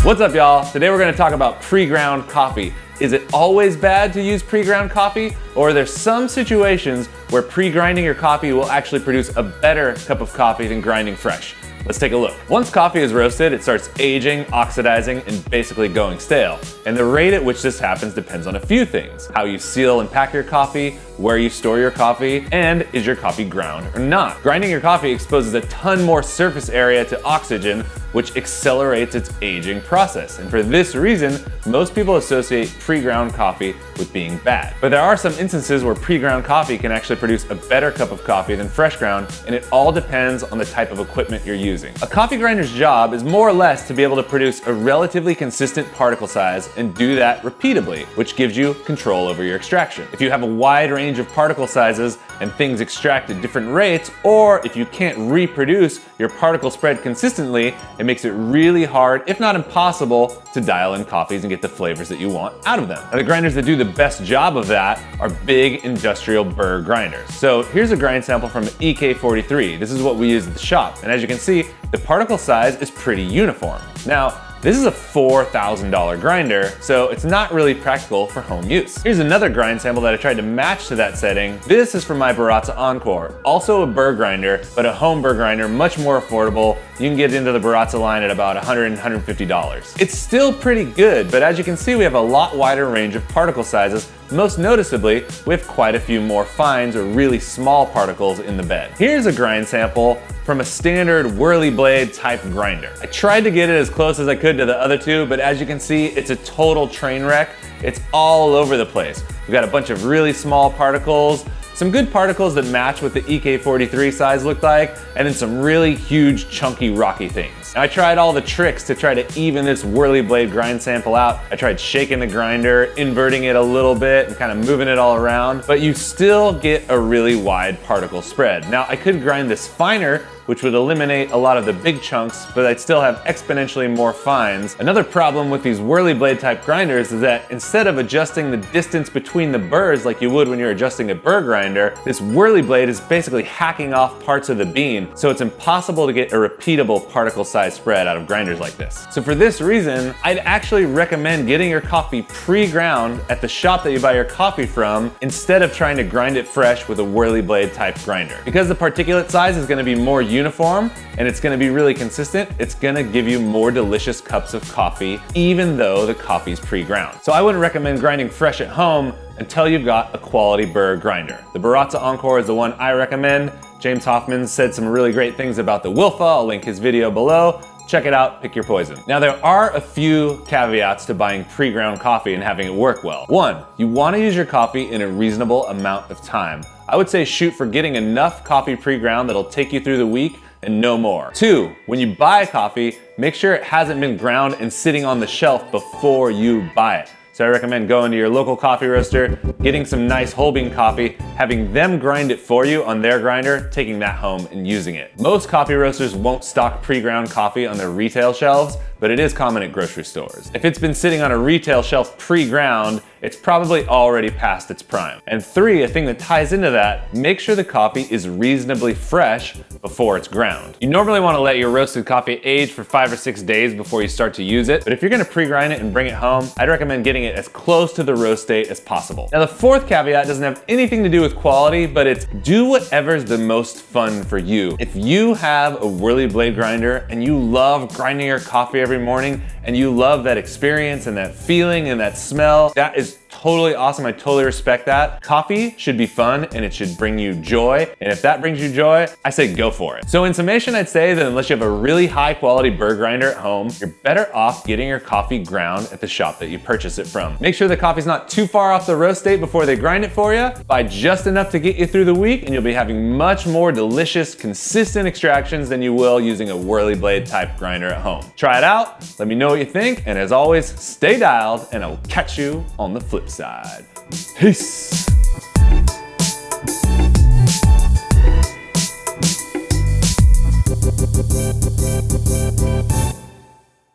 What's up, y'all? Today we're gonna talk about pre-ground coffee. Is it always bad to use pre-ground coffee? Or are there some situations where pre-grinding your coffee will actually produce a better cup of coffee than grinding fresh? Let's take a look. Once coffee is roasted, it starts aging, oxidizing, and basically going stale. And the rate at which this happens depends on a few things: how you seal and pack your coffee, where you store your coffee, and is your coffee ground or not. Grinding your coffee exposes a ton more surface area to oxygen, which accelerates its aging process. And for this reason, most people associate pre-ground coffee with being bad. But there are some instances where pre-ground coffee can actually produce a better cup of coffee than fresh ground, and it all depends on the type of equipment you're using. A coffee grinder's job is more or less to be able to produce a relatively consistent particle size and do that repeatably, which gives you control over your extraction. If you have a wide range of particle sizes and things extract at different rates, or if you can't reproduce your particle spread consistently, it makes it really hard, if not impossible, to dial in coffees and get the flavors that you want out of them. Now, the grinders that do the best job of that are big industrial burr grinders. So here's a grind sample from the EK43. This is what we use at the shop, and as you can see, the particle size is pretty uniform. Now, this is a $4,000 grinder, so it's not really practical for home use. Here's another grind sample that I tried to match to that setting. This is from my Baratza Encore, also a burr grinder, but a home burr grinder, much more affordable. You can get into the Baratza line at about $100, $150. It's still pretty good, but as you can see, we have a lot wider range of particle sizes. Most noticeably, we have quite a few more fines or really small particles in the bed. Here's a grind sample from a standard whirly blade type grinder. I tried to get it as close as I could to the other two, but as you can see, it's a total train wreck. It's all over the place. We've got a bunch of really small particles, some good particles that match what the EK43 size looked like, and then some really huge, chunky, rocky things. Now, I tried all the tricks to try to even this whirly blade grind sample out. I tried shaking the grinder, inverting it a little bit, and kind of moving it all around, but you still get a really wide particle spread. Now, I could grind this finer, which would eliminate a lot of the big chunks, but I'd still have exponentially more fines. Another problem with these whirly blade type grinders is that instead of adjusting the distance between the burrs like you would when you're adjusting a burr grinder, this whirly blade is basically hacking off parts of the bean, so it's impossible to get a repeatable particle size spread out of grinders like this. So for this reason, I'd actually recommend getting your coffee pre-ground at the shop that you buy your coffee from instead of trying to grind it fresh with a whirly blade type grinder. Because the particulate size is gonna be more uniform and it's gonna be really consistent, it's gonna give you more delicious cups of coffee even though the coffee's pre-ground. So I wouldn't recommend grinding fresh at home until you've got a quality burr grinder. The Baratza Encore is the one I recommend. James Hoffman said some really great things about the Wilfa. I'll link his video below. Check it out, pick your poison. Now, there are a few caveats to buying pre-ground coffee and having it work well. One, you wanna use your coffee in a reasonable amount of time. I would say shoot for getting enough coffee pre-ground that'll take you through the week and no more. Two, when you buy coffee, make sure it hasn't been ground and sitting on the shelf before you buy it. So I recommend going to your local coffee roaster, getting some nice whole bean coffee, having them grind it for you on their grinder, taking that home and using it. Most coffee roasters won't stock pre-ground coffee on their retail shelves, but it is common at grocery stores. If it's been sitting on a retail shelf pre-ground, it's probably already past its prime. And three, a thing that ties into that, make sure the coffee is reasonably fresh before it's ground. You normally want to let your roasted coffee age for 5 or 6 days before you start to use it, but if you're gonna pre-grind it and bring it home, I'd recommend getting it as close to the roast date as possible. Now, the fourth caveat doesn't have anything to do with quality, but it's do whatever's the most fun for you. If you have a whirly blade grinder and you love grinding your coffee every morning and you love that experience and that feeling and that smell, that is totally awesome. I totally respect that. Coffee should be fun and it should bring you joy. And if that brings you joy, I say go for it. So in summation, I'd say that unless you have a really high quality burr grinder at home, you're better off getting your coffee ground at the shop that you purchase it from. Make sure the coffee's not too far off the roast date before they grind it for you. Buy just enough to get you through the week and you'll be having much more delicious, consistent extractions than you will using a whirly blade type grinder at home. Try it out, let me know what you think, and as always, stay dialed and I will catch you on the flip side. Peace.